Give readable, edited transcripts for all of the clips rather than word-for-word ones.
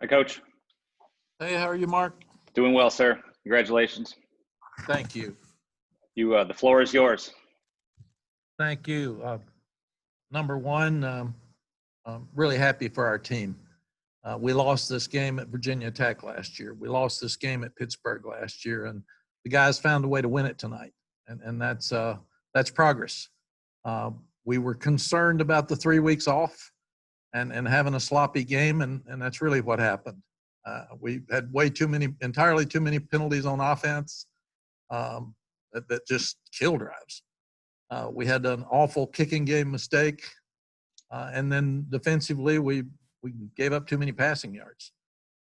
Hi, Coach. Hey, how are you, Mark? Doing well, sir. Congratulations. Thank you. The floor is yours. Thank you. Number one, I'm really happy for our team. We lost this game at Virginia Tech last year. We lost this game at Pittsburgh last year, and the guys found a way to win it tonight, and that's progress. We were concerned about the 3 weeks off and having a sloppy game, and that's really what happened. We had entirely too many penalties on offense that just kill drives. We had an awful kicking game mistake, and then defensively we gave up too many passing yards.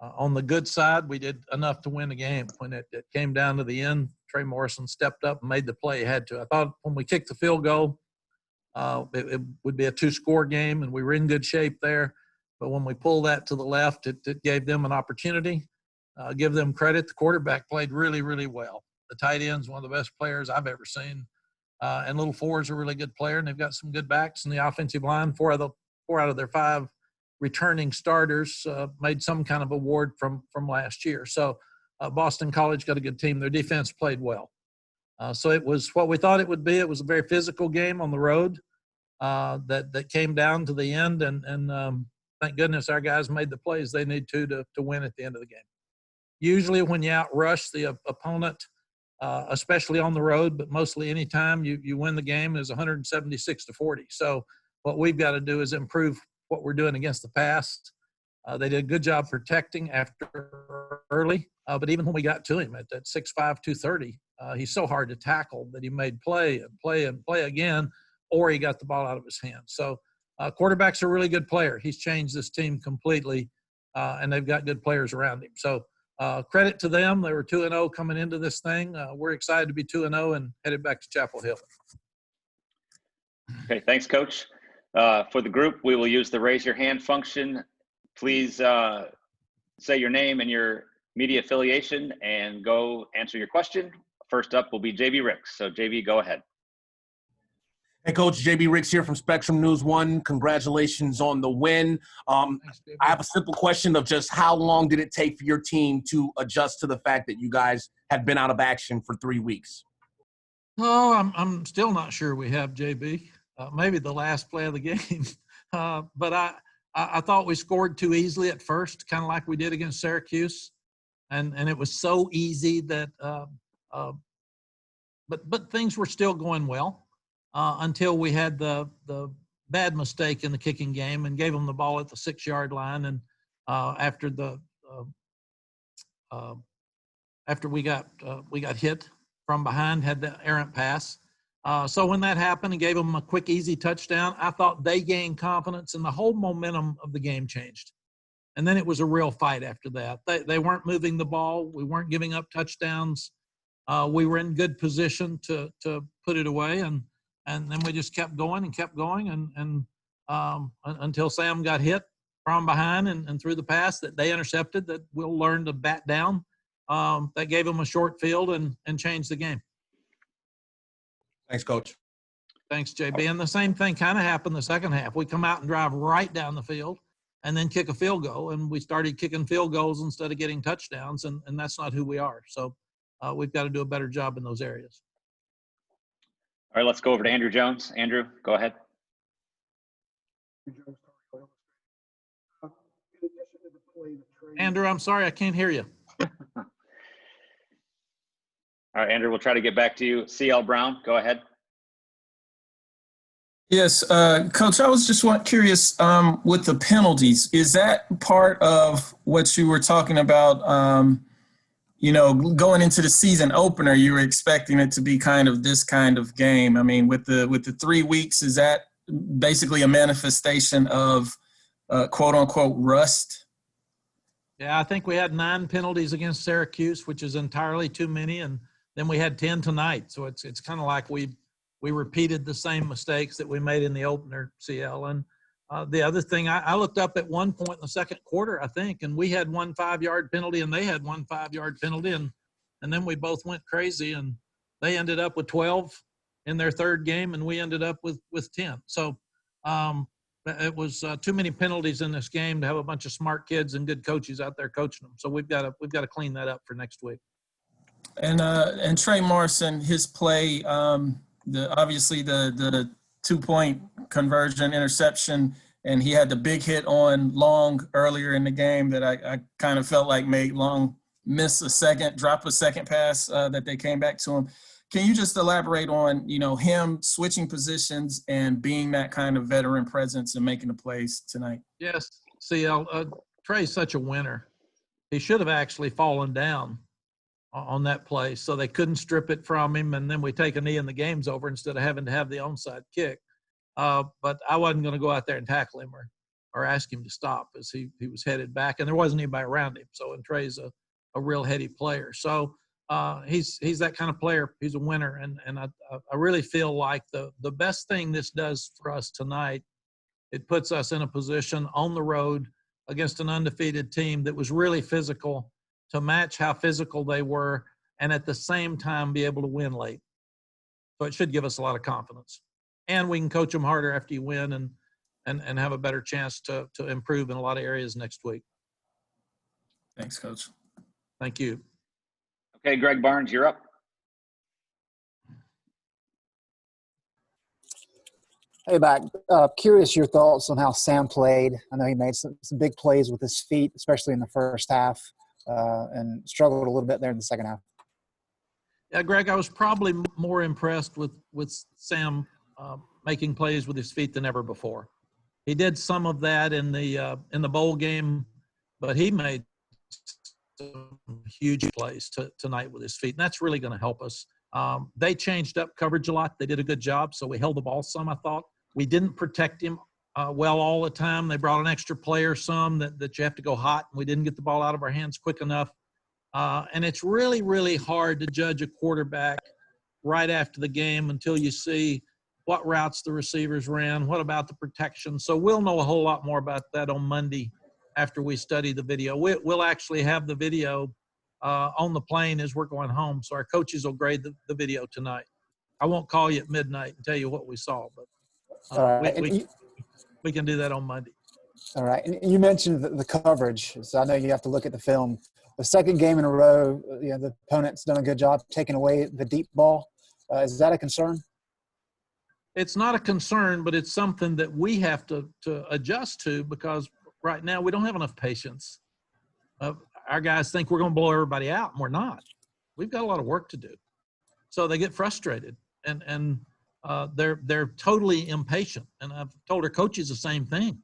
On the good side, we did enough to win the game. When it came down to the end, Trey Morrison stepped up and made the play he had to. I thought when we kicked the field goal, it would be a 2-score game, and we were in good shape there. But when we pulled that to the left, it gave them an opportunity. Give them credit. The quarterback played really, really well. The tight end's one of the best players I've ever seen. And Little Four's a really good player, and they've got some good backs in the offensive line. Four out of their 5 returning starters made some kind of award from last year. So Boston College got a good team. Their defense played well. So it was what we thought it would be. It was a very physical game on the road that came down to the end, and thank goodness our guys made the plays they need to win at the end of the game. Usually when you outrush the opponent, especially on the road, but mostly anytime you win the game, is 176-40. So what we've got to do is improve what we're doing against the pass. They did a good job protecting after early, but even when we got to him at that 6'5", 230, he's so hard to tackle that he made play again, or he got the ball out of his hands. So quarterback's a really good player. He's changed this team completely, and they've got good players around him. So credit to them. They were 2-0 coming into this thing. We're excited to be 2-0 and headed back to Chapel Hill. Okay, thanks, Coach. For the group, we will use the raise your hand function. Please say your name and your media affiliation and go answer your question. First up will be JB Ricks. So JB, go ahead. Hey, Coach, JB Ricks here from Spectrum News 1. Congratulations on the win. Thanks, I have a simple question of just how long did it take for your team to adjust to the fact that you guys had been out of action for 3 weeks? Oh, I'm still not sure we have, JB. Maybe the last play of the game. But I thought we scored too easily at first, kind of like we did against Syracuse. And it was so easy that but things were still going well. Until we had the bad mistake in the kicking game and gave them the ball at the 6-yard line, and after we got hit from behind, had the errant pass. So when that happened and gave them a quick, easy touchdown, I thought they gained confidence, and the whole momentum of the game changed. And then it was a real fight after that. They weren't moving the ball. We weren't giving up touchdowns. We were in good position to put it away, and then we just kept going and until Sam got hit from behind and threw the pass that they intercepted that we'll learn to bat down. That gave them a short field and changed the game. Thanks, Coach. Thanks, JB. And the same thing kind of happened the second half. We come out and drive right down the field and then kick a field goal, and we started kicking field goals instead of getting touchdowns, and that's not who we are. So we've got to do a better job in those areas. All right, let's go over to Andrew Jones. Andrew, go ahead. Andrew, I'm sorry, I can't hear you. All right, Andrew, we'll try to get back to you. CL Brown, go ahead. Yes, Coach, I was just curious with the penalties. Is that part of what you were talking about? Going into the season opener, you were expecting it to be kind of this kind of game. I mean, with the 3 weeks, is that basically a manifestation of quote unquote rust? Yeah, I think we had 9 penalties against Syracuse, which is entirely too many, and then we had 10 tonight. So it's kind of like we repeated the same mistakes that we made in the opener, CL. And the other thing, I looked up at one point in the second quarter, I think, and we had 1 5-yard penalty and they had 1 5-yard penalty, and then we both went crazy, and they ended up with 12 in their third game, and we ended up with 10. So It was too many penalties in this game to have a bunch of smart kids and good coaches out there coaching them. So we've got to clean that up for next week. And Trey Morrison, his play, obviously the 2-point conversion interception, and he had the big hit on Long earlier in the game that I kind of felt like made Long drop a second pass that they came back to him. Can you just elaborate on, him switching positions and being that kind of veteran presence and making the plays tonight? Yes. See, Trey's such a winner. He should have actually fallen down on that play, so they couldn't strip it from him, and then we take a knee and the game's over instead of having to have the onside kick. But I wasn't going to go out there and tackle him or ask him to stop, as he was headed back, and there wasn't anybody around him. So, and Trey's a real heady player. So he's that kind of player. He's a winner, and I really feel like the best thing this does for us tonight, it puts us in a position on the road against an undefeated team that was really physical, to match how physical they were, and at the same time be able to win late. So it should give us a lot of confidence. And we can coach them harder after you win and have a better chance to improve in a lot of areas next week. Thanks, Coach. Thank you. Okay, Greg Barnes, you're up. Hey, Mack. Curious your thoughts on how Sam played. I know he made some big plays with his feet, especially in the first half, and struggled a little bit there in the second half. Yeah, Greg, I was probably more impressed with Sam making plays with his feet than ever before. He did some of that in the bowl game, but he made some huge plays tonight with his feet, and that's really going to help us. They changed up coverage a lot. They did a good job, so we held the ball some, I thought. We didn't protect him well all the time. They brought an extra player some that you have to go hot, and we didn't get the ball out of our hands quick enough. And it's really, really hard to judge a quarterback right after the game until you see what routes the receivers ran, what about the protection. So we'll know a whole lot more about that on Monday after we study the video. We'll actually have the video on the plane as we're going home, so our coaches will grade the video tonight. I won't call you at midnight and tell you what we saw, but we can do that on Monday. All right. And you mentioned the coverage, so I know you have to look at the film. The second game in a row, the opponent's done a good job taking away the deep ball. Is that a concern? It's not a concern, but it's something that we have to adjust to, because right now we don't have enough patience. Our guys think we're going to blow everybody out, and we're not. We've got a lot of work to do. So they get frustrated, and they're totally impatient. And I've told our coaches the same thing.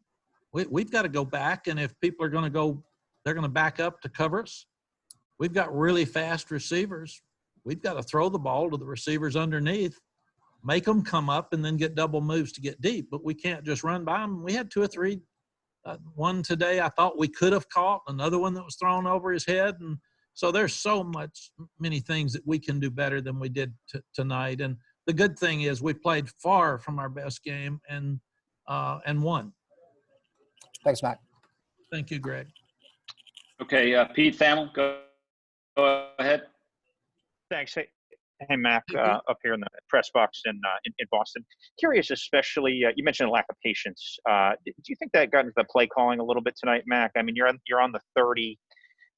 We've got to go back, and if people are going to go, they're going to back up to cover us. We've got really fast receivers. We've got to throw the ball to the receivers underneath, make them come up, and then get double moves to get deep. But we can't just run by them. We had two or three. One today I thought we could have caught, another one that was thrown over his head. And so there's many things that we can do better than we did tonight. And the good thing is we played far from our best game and won. Thanks, Mack. Thank you, Greg. Okay, Pete Thamel, go ahead. Thanks. Hey, Mack, up here in the press box in Boston. Curious, especially, you mentioned a lack of patience. Do you think that got into the play calling a little bit tonight, Mack? I mean, you're on the 30,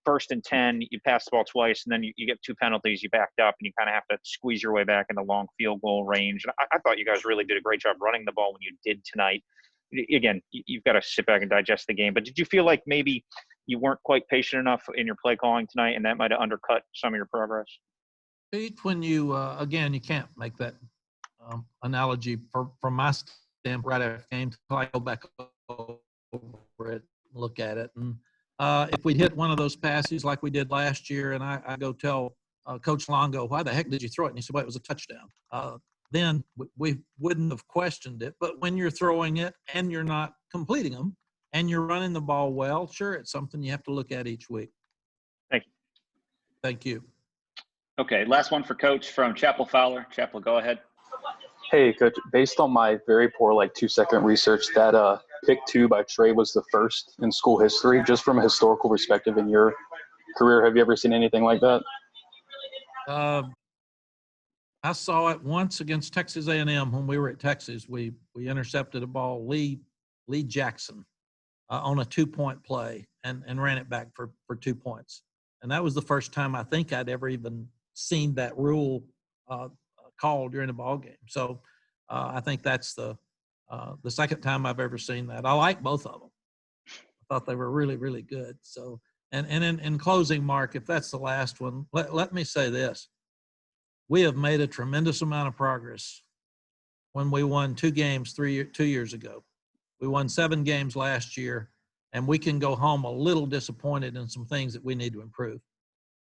1st and 10, you pass the ball twice, and then you get 2 penalties, you backed up, and you kind of have to squeeze your way back in the long field goal range. And I thought you guys really did a great job running the ball when you did tonight. Again, you've got to sit back and digest the game. But did you feel like maybe you weren't quite patient enough in your play calling tonight, and that might have undercut some of your progress? Pete, when you again, you can't make that analogy from my standpoint right after the game until I go back over it, look at it. And if we'd hit one of those passes like we did last year, and I go tell Coach Longo, why the heck did you throw it? And he said, well, it was a touchdown. Then we wouldn't have questioned it. But when you're throwing it and you're not completing them and you're running the ball well, sure, it's something you have to look at each week. Thank you. Thank you. Okay, last one for Coach from Chapel Fowler. Chapel, go ahead. Hey, Coach, based on my very poor 2-second research, that pick 2 by Trey was the first in school history. Just from a historical perspective in your career, have you ever seen anything like that? I saw it once against Texas A&M when we were at Texas. We intercepted a ball. Lee Lee Jackson, on a 2-point play and ran it back for 2 points. And that was the first time I think I'd ever even seen that rule called during a ball game. So I think that's the second time I've ever seen that. I like both of them. I thought they were really, really good. So, and in closing, Mark, if that's the last one, let me say this. We have made a tremendous amount of progress when we won 2 games 2 years ago. We won 7 games last year, and we can go home a little disappointed in some things that we need to improve.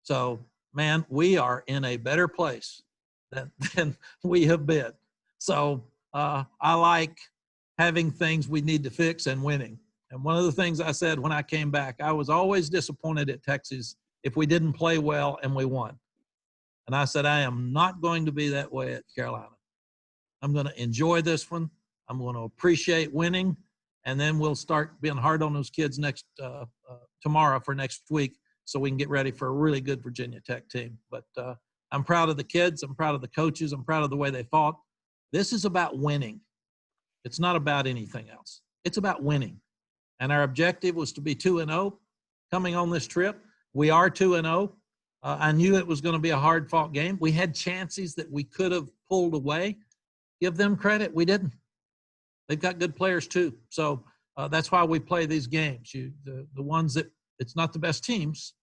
So, man, we are in a better place than we have been. So I like having things we need to fix and winning. And one of the things I said when I came back, I was always disappointed at Texas if we didn't play well and we won. And I said, I am not going to be that way at Carolina. I'm going to enjoy this one. I'm going to appreciate winning. And then we'll start being hard on those kids tomorrow for next week so we can get ready for a really good Virginia Tech team. But I'm proud of the kids. I'm proud of the coaches. I'm proud of the way they fought. This is about winning. It's not about anything else. It's about winning. And our objective was to be 2-0 coming on this trip. We are 2-0. I knew it was going to be a hard-fought game. We had chances that we could have pulled away. Give them credit. We didn't. They've got good players too. So that's why we play these games. The ones that it's not the best teams.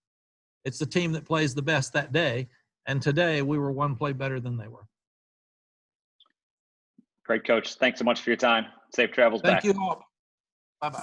It's the team that plays the best that day. And today we were one play better than they were. Great, Coach. Thanks so much for your time. Safe travels back. Thank you all. Bye-bye.